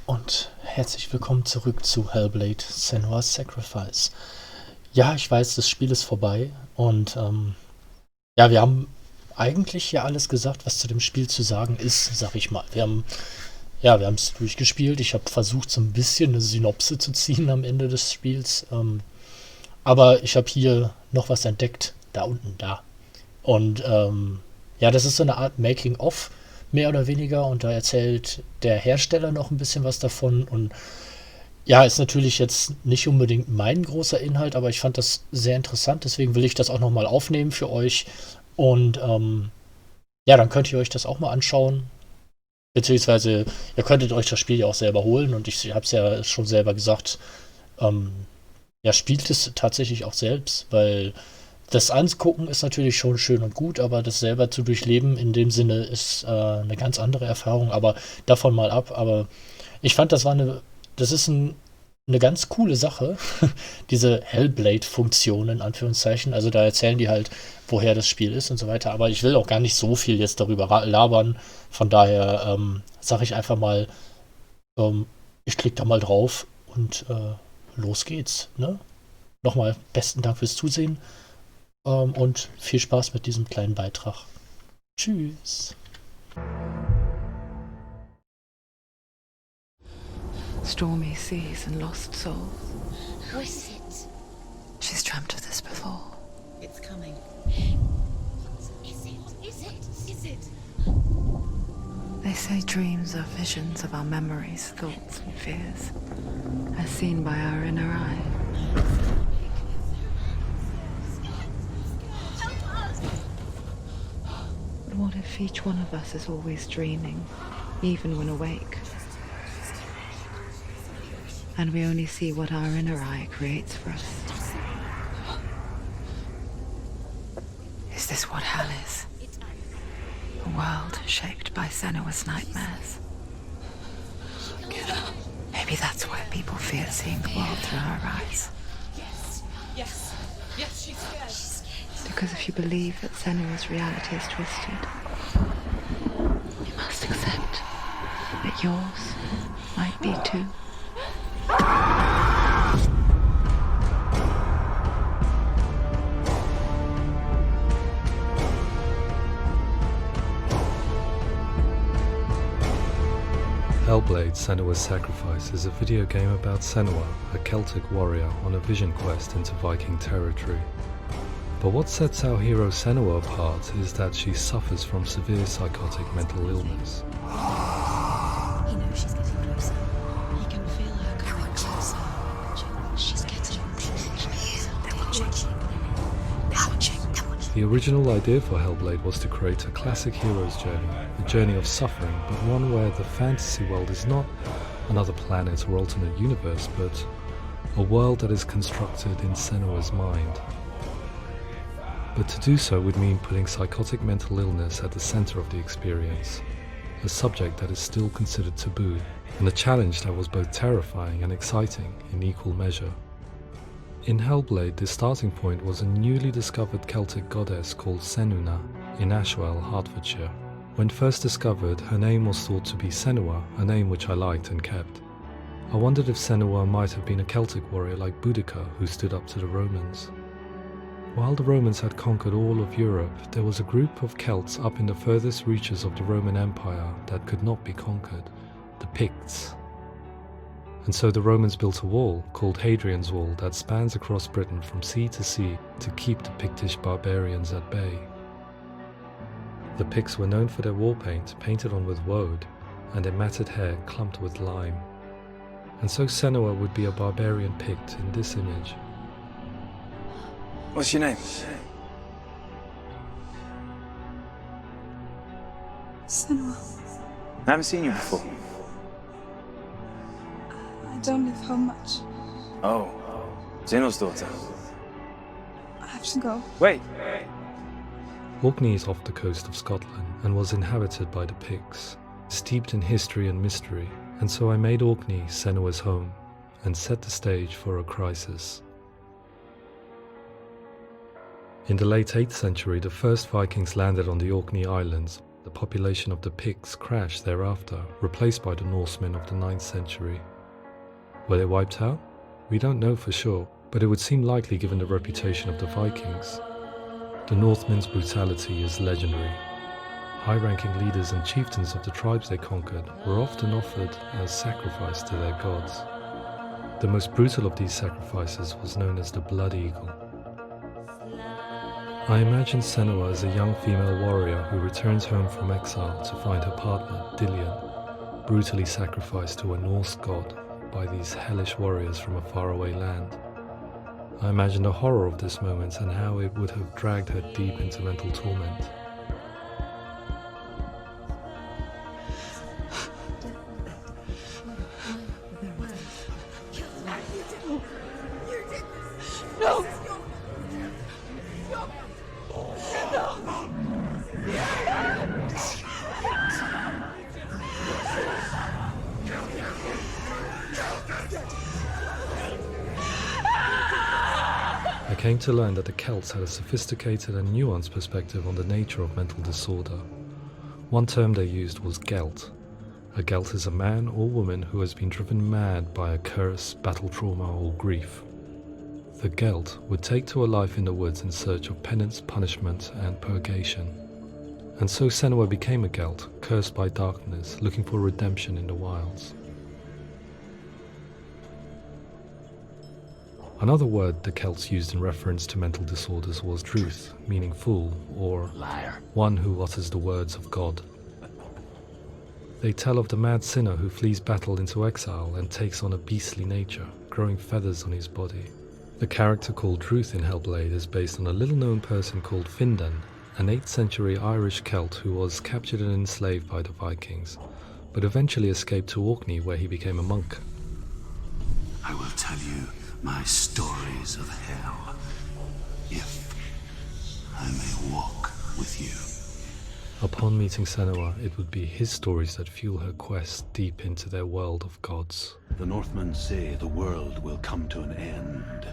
Und herzlich willkommen zurück zu Hellblade, Senua's Sacrifice. Ja, ich weiß, das Spiel ist vorbei und ja, wir haben eigentlich ja alles gesagt, was zu dem Spiel zu sagen ist, sag ich mal. Wir haben es durchgespielt. Ich habe versucht, so ein bisschen eine Synopse zu ziehen am Ende des Spiels. Aber ich habe hier noch was entdeckt, da unten, da. Und ja, das ist so eine Art Making-of, mehr oder weniger. Und da erzählt der Hersteller noch ein bisschen was davon. Und ja, ist natürlich jetzt nicht unbedingt mein großer Inhalt, aber ich fand das sehr interessant. Deswegen will ich das auch nochmal aufnehmen für euch. Und ja, dann könnt ihr euch das auch mal anschauen. Beziehungsweise, ihr könntet euch das Spiel ja auch selber holen. Und ich habe es ja schon selber gesagt, ähm, ja, spielt es tatsächlich auch selbst, weil das Angucken ist natürlich schon schön und gut, aber das selber zu durchleben in dem Sinne ist eine ganz andere Erfahrung, aber davon mal ab. Aber ich fand, das ist eine ganz coole Sache, diese Hellblade-Funktion in Anführungszeichen. Also da erzählen die halt, woher das Spiel ist und so weiter. Aber ich will auch gar nicht so viel jetzt darüber labern. Von daher sage ich einfach mal, ich klicke da mal drauf und los geht's. Ne? Nochmal besten Dank fürs Zusehen und viel Spaß mit diesem kleinen Beitrag. Tschüss. Stormy seas and lost souls. Who is it? She's dreamt of this before. It's coming. Is it? Is it? Is it? They say dreams are visions of our memories, thoughts and fears, as seen by our inner eye. But what if each one of us is always dreaming, even when awake? And we only see what our inner eye creates for us. Is this what hell is? A world shaped by Senua's nightmares. Maybe that's why people fear seeing the world through her eyes. Yes, she's scared. Because if you believe that Senua's reality is twisted, you must accept that yours might be too. Hellblade: Senua's Sacrifice is a video game about Senua, a Celtic warrior on a vision quest into Viking territory. But what sets our hero Senua apart is that she suffers from severe psychotic mental illness. He knows she's getting closer. He can feel her coming closer. She's getting closer. They're watching. The original idea for Hellblade was to create a classic hero's journey, a journey of suffering, but one where the fantasy world is not another planet or alternate universe, but a world that is constructed in Senua's mind. But to do so would mean putting psychotic mental illness at the center of the experience, a subject that is still considered taboo, and a challenge that was both terrifying and exciting in equal measure. In Hellblade, the starting point was a newly discovered Celtic goddess called Senuna in Ashwell, Hertfordshire. When first discovered, her name was thought to be Senua, a name which I liked and kept. I wondered if Senua might have been a Celtic warrior like Boudica who stood up to the Romans. While the Romans had conquered all of Europe, there was a group of Celts up in the furthest reaches of the Roman Empire that could not be conquered, the Picts. And so the Romans built a wall, called Hadrian's Wall, that spans across Britain from sea to sea to keep the Pictish barbarians at bay. The Picts were known for their war paint, painted on with woad, and their matted hair clumped with lime. And so Senua would be a barbarian Pict in this image. What's your name? Senua. I haven't seen you before. I don't live home much. Oh, Zeno's daughter. I have to go. Wait! Orkney is off the coast of Scotland and was inhabited by the Picts, steeped in history and mystery, and so I made Orkney Senua's home and set the stage for a crisis. In the late 8th century, the first Vikings landed on the Orkney Islands, The population of the Picts crashed thereafter, replaced by the Norsemen of the 9th century. Were they wiped out? We don't know for sure, but it would seem likely given the reputation of the Vikings. The Northmen's brutality is legendary. High-ranking leaders and chieftains of the tribes they conquered were often offered as sacrifice to their gods. The most brutal of these sacrifices was known as the Blood Eagle. I imagine Senua as a young female warrior who returns home from exile to find her partner, Dillion, brutally sacrificed to a Norse god by these hellish warriors from a faraway land. I imagine the horror of this moment and how it would have dragged her deep into mental torment. I came to learn that the Celts had a sophisticated and nuanced perspective on the nature of mental disorder. One term they used was gelt. A gelt is a man or woman who has been driven mad by a curse, battle trauma, or grief. The gelt would take to a life in the woods in search of penance, punishment, and purgation. And so Senua became a gelt, cursed by darkness, looking for redemption in the wilds. Another word the Celts used in reference to mental disorders was druth, meaning fool, or liar, one who utters the words of God. They tell of the mad sinner who flees battle into exile and takes on a beastly nature, growing feathers on his body. The character called Druth in Hellblade is based on a little-known person called Findan, an 8th century Irish Celt who was captured and enslaved by the Vikings, but eventually escaped to Orkney where he became a monk. I will tell you my stories of hell, if I may walk with you. Upon meeting Senua, it would be his stories that fuel her quest deep into their world of gods. The Northmen say the world will come to an end.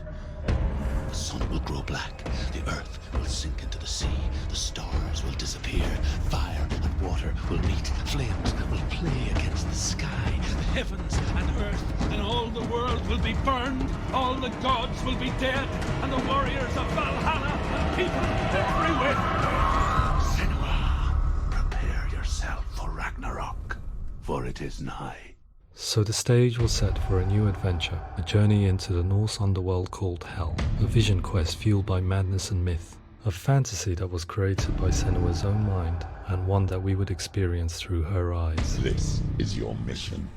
The sun will grow black, the earth will sink into the sea, the stars will disappear, fire and water will meet, flames will play against the sky. The heavens and earth and all the world will be burned, all the gods will be dead, and the warriors of Valhalla and people everywhere. Senua, prepare yourself for Ragnarok, for it is nigh. So the stage was set for a new adventure, a journey into the Norse underworld called Hell, a vision quest fueled by madness and myth, a fantasy that was created by Senua's own mind, and one that we would experience through her eyes. This is your mission.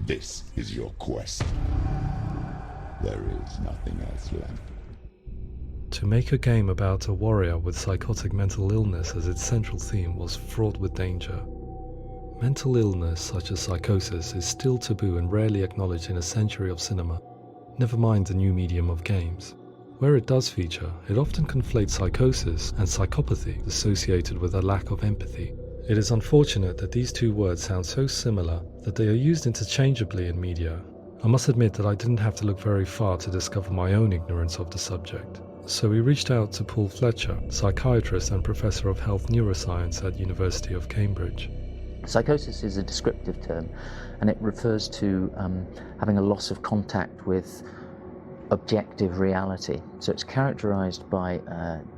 This is your quest. There is nothing else left. To make a game about a warrior with psychotic mental illness as its central theme was fraught with danger. Mental illness such as psychosis is still taboo and rarely acknowledged in a century of cinema, never mind the new medium of games. Where it does feature, it often conflates psychosis and psychopathy associated with a lack of empathy. It is unfortunate that these two words sound so similar that they are used interchangeably in media. I must admit that I didn't have to look very far to discover my own ignorance of the subject. So we reached out to Paul Fletcher, psychiatrist and professor of health neuroscience at University of Cambridge. Psychosis is a descriptive term, and it refers to having a loss of contact with objective reality. So it's characterized by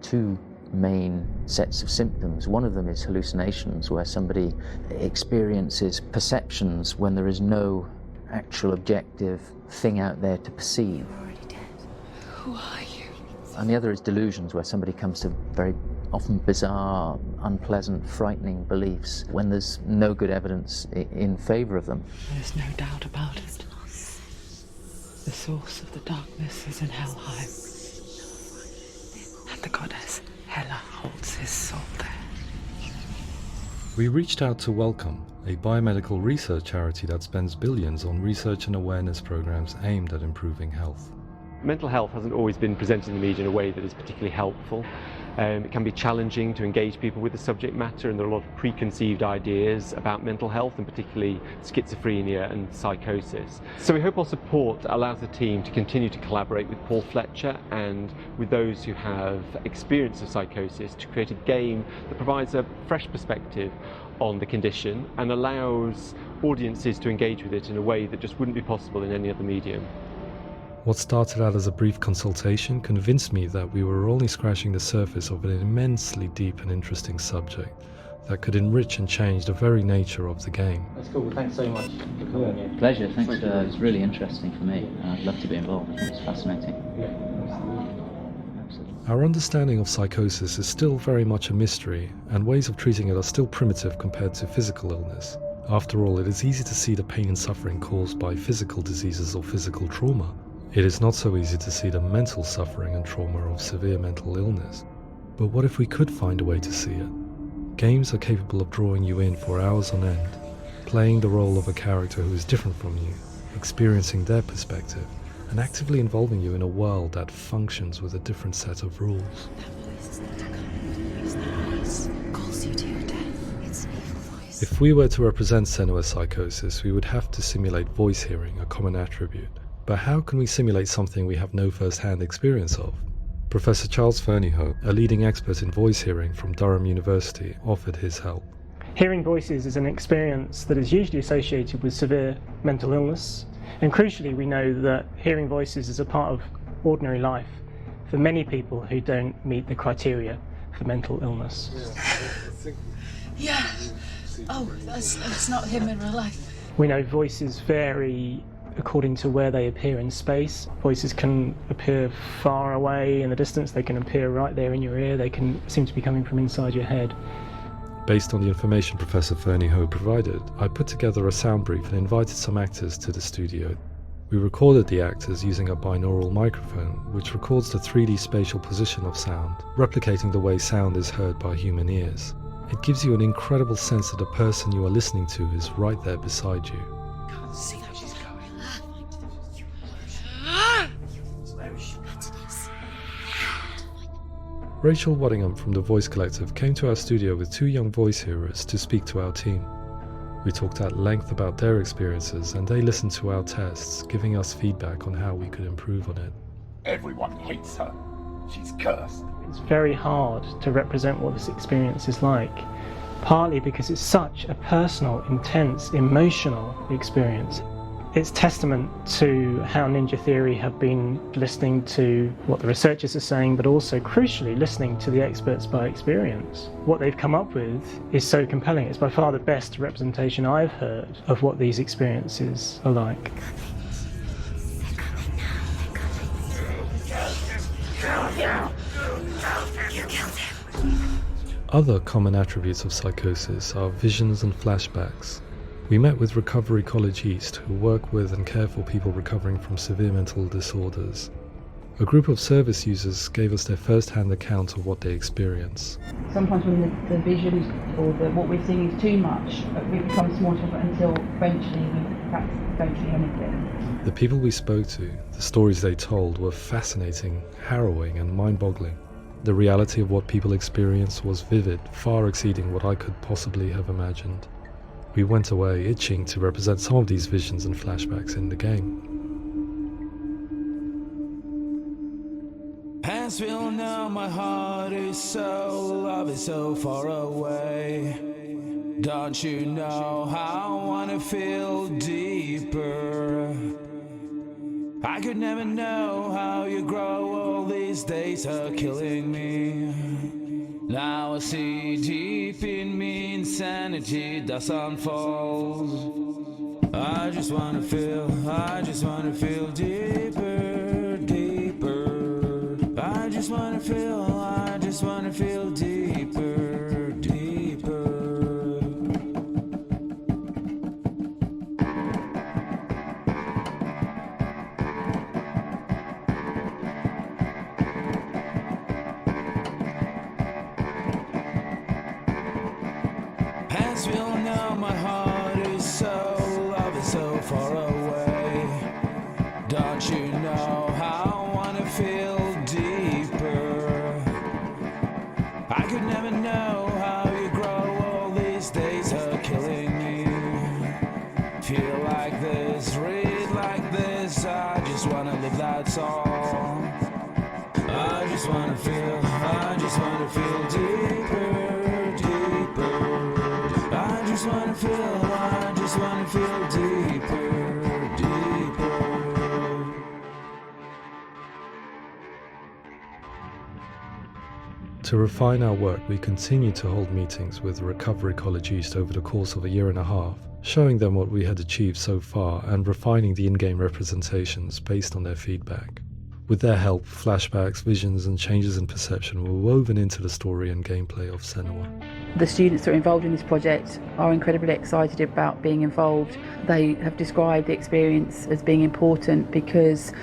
two main sets of symptoms. One of them is hallucinations, where somebody experiences perceptions when there is no actual objective thing out there to perceive. You're already dead. Who are you? And the other is delusions, where somebody comes to very often bizarre, unpleasant, frightening beliefs when there's no good evidence in favor of them. There's no doubt about it. The source of the darkness is in Helheim. And the goddess Hela holds his soul there. We reached out to Welcome, a biomedical research charity that spends billions on research and awareness programs aimed at improving health. Mental health hasn't always been presented in the media in a way that is particularly helpful. It can be challenging to engage people with the subject matter, and there are a lot of preconceived ideas about mental health, and particularly schizophrenia and psychosis. So we hope our support allows the team to continue to collaborate with Paul Fletcher and with those who have experience of psychosis to create a game that provides a fresh perspective on the condition and allows audiences to engage with it in a way that just wouldn't be possible in any other medium. What started out as a brief consultation convinced me that we were only scratching the surface of an immensely deep and interesting subject that could enrich and change the very nature of the game. That's cool. Thanks so much for coming here. Pleasure. Thanks. It's really interesting for me. I'd love to be involved. It's fascinating. Our understanding of psychosis is still very much a mystery, and ways of treating it are still primitive compared to physical illness. After all, it is easy to see the pain and suffering caused by physical diseases or physical trauma. It is not so easy to see the mental suffering and trauma of severe mental illness. But what if we could find a way to see it? Games are capable of drawing you in for hours on end, playing the role of a character who is different from you, experiencing their perspective, and actively involving you in a world that functions with a different set of rules. If we were to represent Senua's psychosis, we would have to simulate voice hearing, a common attribute. But how can we simulate something we have no first-hand experience of? Professor Charles Fernyhough, a leading expert in voice hearing from Durham University, offered his help. Hearing voices is an experience that is usually associated with severe mental illness, and crucially we know that hearing voices is a part of ordinary life for many people who don't meet the criteria for mental illness. Yeah. Oh, that's not him in real life. We know voices vary according to where they appear in space. Voices can appear far away in the distance, they can appear right there in your ear, they can seem to be coming from inside your head. Based on the information Professor Fernyhough provided, I put together a sound brief and invited some actors to the studio. We recorded the actors using a binaural microphone, which records the 3D spatial position of sound, replicating the way sound is heard by human ears. It gives you an incredible sense that the person you are listening to is right there beside you. Can't see how she's going. Rachel Waddingham from the Voice Collective came to our studio with 2 young voice hearers to speak to our team. We talked at length about their experiences, and they listened to our tests, giving us feedback on how we could improve on it. Everyone hates her. She's cursed. It's very hard to represent what this experience is like, partly because it's such a personal, intense, emotional experience. It's testament to how Ninja Theory have been listening to what the researchers are saying, but also crucially listening to the experts by experience. What they've come up with is so compelling. It's by far the best representation I've heard of what these experiences are like. Other common attributes of psychosis are visions and flashbacks. We met with Recovery College East, who work with and care for people recovering from severe mental disorders. A group of service users gave us their first-hand account of what they experience. Sometimes when the visions or what we're seeing is too much, it becomes more difficult until eventually we perhaps don't see anything. The people we spoke to, the stories they told, were fascinating, harrowing and mind-boggling. The reality of what people experienced was vivid, far exceeding what I could possibly have imagined. We went away itching to represent some of these visions and flashbacks in the game. As we all know, my heart is so, love is so far away. Don't you know how I wanna feel deeper? I could never know how you grow, all these days are killing me. Now I see deep in me insanity does unfold. I just wanna feel deeper, deeper. I just wanna feel deeper, deeper. As we all know, my heart is so, love is so far away. Don't you know how feel like this, read like this. I just wanna live, that's all. I just wanna feel deeper, deeper. I just wanna feel deeper, deeper. To refine our work, we continue to hold meetings with Recovery College East over the course of a year and a half, showing them what we had achieved so far and refining the in-game representations based on their feedback. With their help, flashbacks, visions and changes in perception were woven into the story and gameplay of Senua. The students that are involved in this project are incredibly excited about being involved. They have described the experience as being important because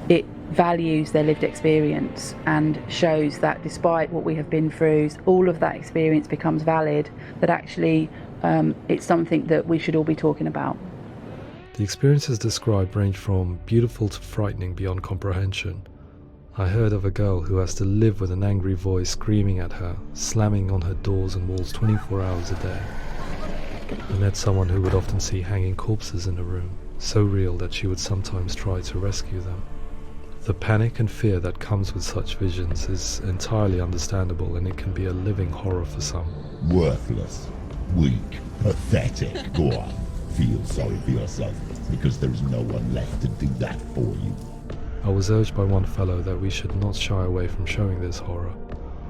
it values their lived experience and shows that despite what we have been through, all of that experience becomes valid, that actually it's something that we should all be talking about. The experiences described range from beautiful to frightening beyond comprehension. I heard of a girl who has to live with an angry voice screaming at her, slamming on her doors and walls 24 hours a day. I met someone who would often see hanging corpses in a room, so real that she would sometimes try to rescue them. The panic and fear that comes with such visions is entirely understandable, and it can be a living horror for some. Worthless, weak, pathetic. Go on, feel sorry for yourself, because there is no one left to do that for you. I was urged by one fellow that we should not shy away from showing this horror,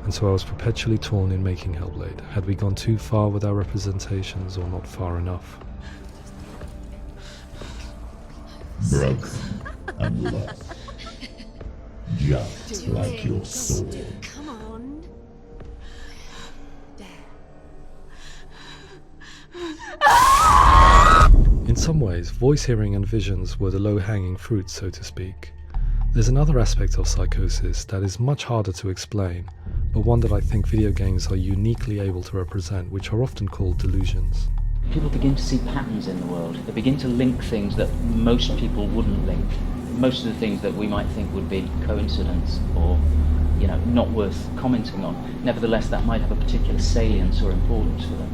and so I was perpetually torn in making Hellblade. Had we gone too far with our representations or not far enough? Broken and lost. Just like your soul. Come on. In some ways, voice hearing and visions were the low-hanging fruit, so to speak. There's another aspect of psychosis that is much harder to explain, but one that I think video games are uniquely able to represent, which are often called delusions. People begin to see patterns in the world. They begin to link things that most people wouldn't link. Most of the things that we might think would be coincidence or, not worth commenting on. Nevertheless, that might have a particular salience or importance for them.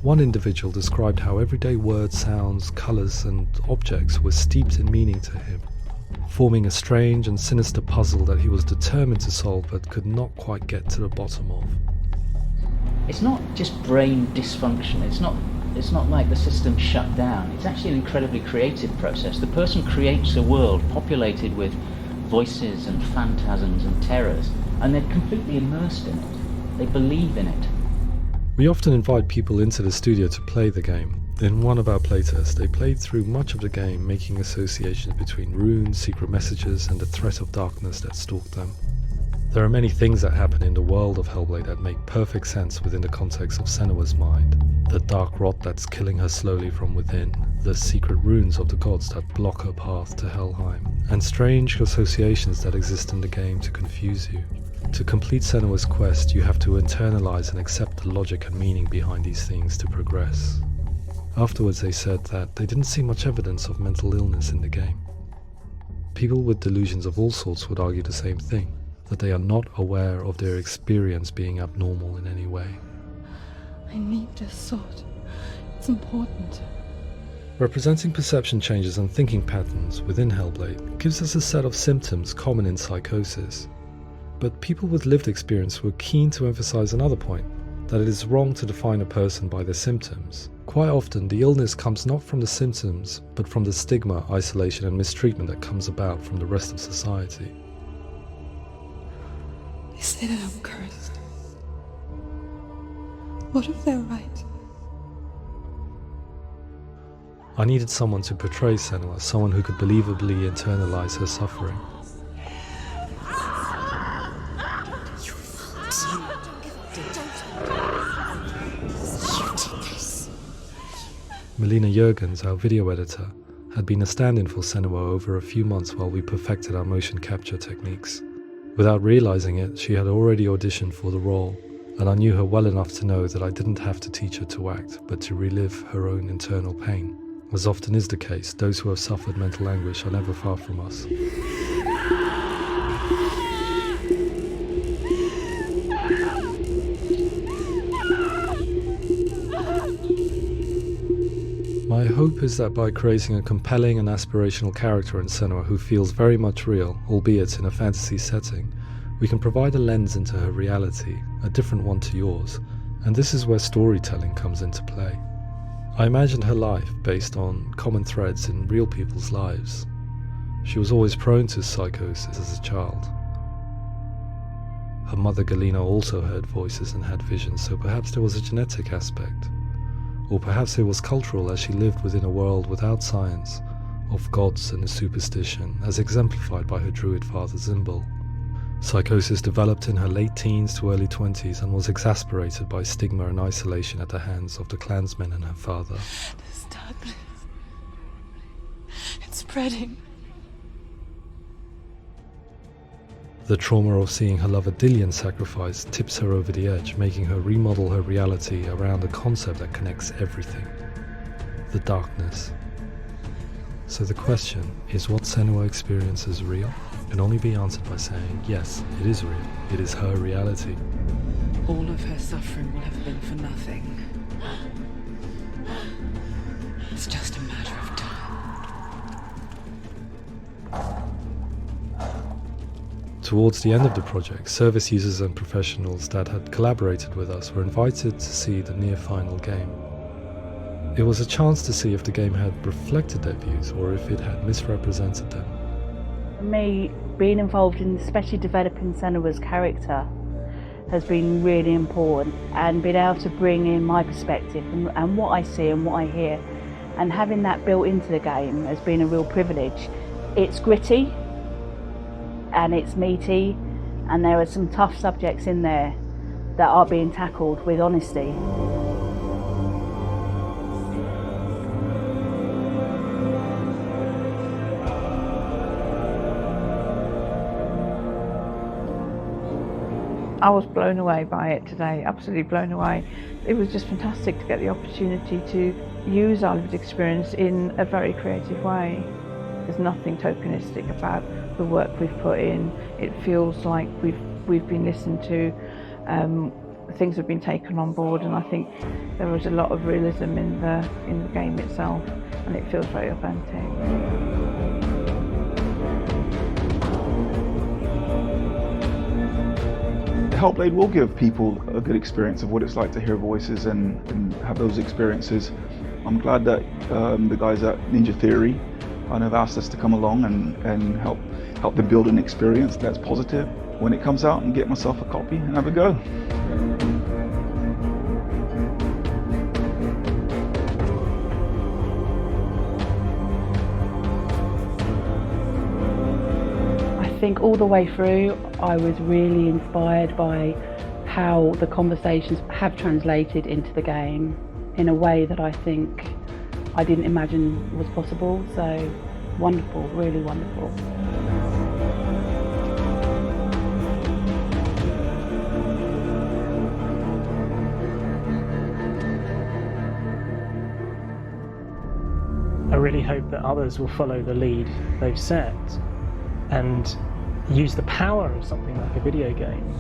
One individual described how everyday words, sounds, colours and objects were steeped in meaning to him, forming a strange and sinister puzzle that he was determined to solve but could not quite get to the bottom of. It's not just brain dysfunction. It's not like the system shut down. It's actually an incredibly creative process. The person creates a world populated with voices and phantasms and terrors, and they're completely immersed in it. They believe in it. We often invite people into the studio to play the game. In one of our playtests, they played through much of the game, making associations between runes, secret messages, and the threat of darkness that stalked them. There are many things that happen in the world of Hellblade that make perfect sense within the context of Senua's mind. The dark rot that's killing her slowly from within, the secret runes of the gods that block her path to Helheim, and strange associations that exist in the game to confuse you. To complete Senua's quest, you have to internalize and accept the logic and meaning behind these things to progress. Afterwards they said that they didn't see much evidence of mental illness in the game. People with delusions of all sorts would argue the same thing, that they are not aware of their experience being abnormal in any way. I need this sword. It's important. Representing perception changes and thinking patterns within Hellblade gives us a set of symptoms common in psychosis. But people with lived experience were keen to emphasize another point, that it is wrong to define a person by their symptoms. Quite often, the illness comes not from the symptoms, but from the stigma, isolation and mistreatment that comes about from the rest of society. They say that I'm cursed. What if they're right? I needed someone to portray Senua, someone who could believably internalize her suffering. Melina Jurgens, our video editor, had been a stand-in for Senua over a few months while we perfected our motion capture techniques. Without realizing it, she had already auditioned for the role, and I knew her well enough to know that I didn't have to teach her to act, but to relive her own internal pain. As often is the case, those who have suffered mental anguish are never far from us. My hope is that by creating a compelling and aspirational character in Senua who feels very much real, albeit in a fantasy setting, we can provide a lens into her reality, a different one to yours, and this is where storytelling comes into play. I imagined her life based on common threads in real people's lives. She was always prone to psychosis as a child. Her mother Galina also heard voices and had visions, so perhaps there was a genetic aspect. Or perhaps it was cultural, as she lived within a world without science, of gods and superstition, as exemplified by her druid father Zimbal. Psychosis developed in her late teens to early 20s and was exacerbated by stigma and isolation at the hands of the clansmen and her father. This darkness. It's spreading. The trauma of seeing her lover Dillion sacrificed tips her over the edge, making her remodel her reality around a concept that connects everything: the darkness. So the question is, what Senua experiences real? Can only be answered by saying, yes, it is real. It is her reality. All of her suffering will have been for nothing. It's just a matter of time. Towards the end of the project, service users and professionals that had collaborated with us were invited to see the near-final game. It was a chance to see if the game had reflected their views or if it had misrepresented them. For me, being involved in especially developing Senua's character has been really important, and being able to bring in my perspective and what I see and what I hear, and having that built into the game has been a real privilege. It's gritty and it's meaty, and there are some tough subjects in there that are being tackled with honesty. I was blown away by it today, absolutely blown away. It was just fantastic to get the opportunity to use our lived experience in a very creative way. There's nothing tokenistic about the work we've put in. It feels like we've been listened to, things have been taken on board, and I think there was a lot of realism in the game itself, and it feels very authentic. Hellblade will give people a good experience of what it's like to hear voices and have those experiences. I'm glad that the guys at Ninja Theory have asked us to come along and help them build an experience that's positive when it comes out, and get myself a copy and have a go. I think all the way through I was really inspired by how the conversations have translated into the game in a way that I think I didn't imagine was possible. So wonderful, really wonderful. I really hope that others will follow the lead they've set and use the power of something like a video game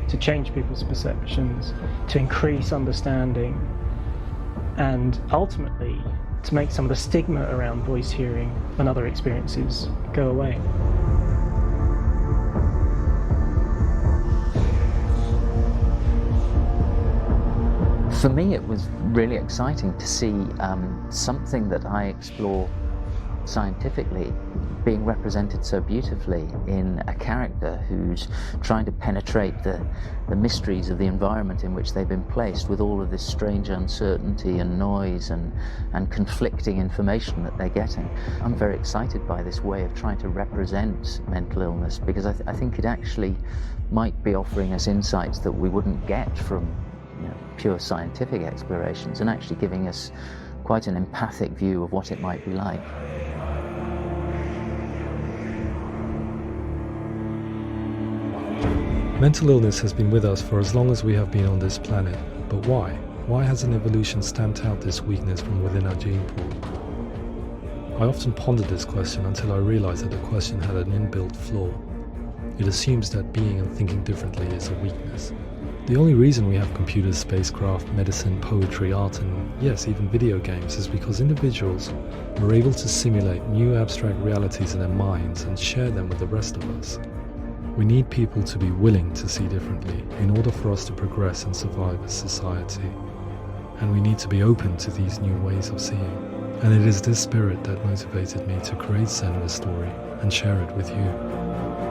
to change people's perceptions, to increase understanding, and ultimately to make some of the stigma around voice hearing and other experiences go away. For me, it was really exciting to see something that I explore scientifically being represented so beautifully in a character who's trying to penetrate the mysteries of the environment in which they've been placed, with all of this strange uncertainty and noise and conflicting information that they're getting. I'm very excited by this way of trying to represent mental illness, because I think it actually might be offering us insights that we wouldn't get from pure scientific explorations, and actually giving us quite an empathic view of what it might be like. Mental illness has been with us for as long as we have been on this planet, but why? Why hasn't evolution stamped out this weakness from within our gene pool? I often pondered this question until I realized that the question had an inbuilt flaw. It assumes that being and thinking differently is a weakness. The only reason we have computers, spacecraft, medicine, poetry, art, and yes, even video games is because individuals were able to simulate new abstract realities in their minds and share them with the rest of us. We need people to be willing to see differently in order for us to progress and survive as society. And we need to be open to these new ways of seeing. And it is this spirit that motivated me to create Senua's story and share it with you.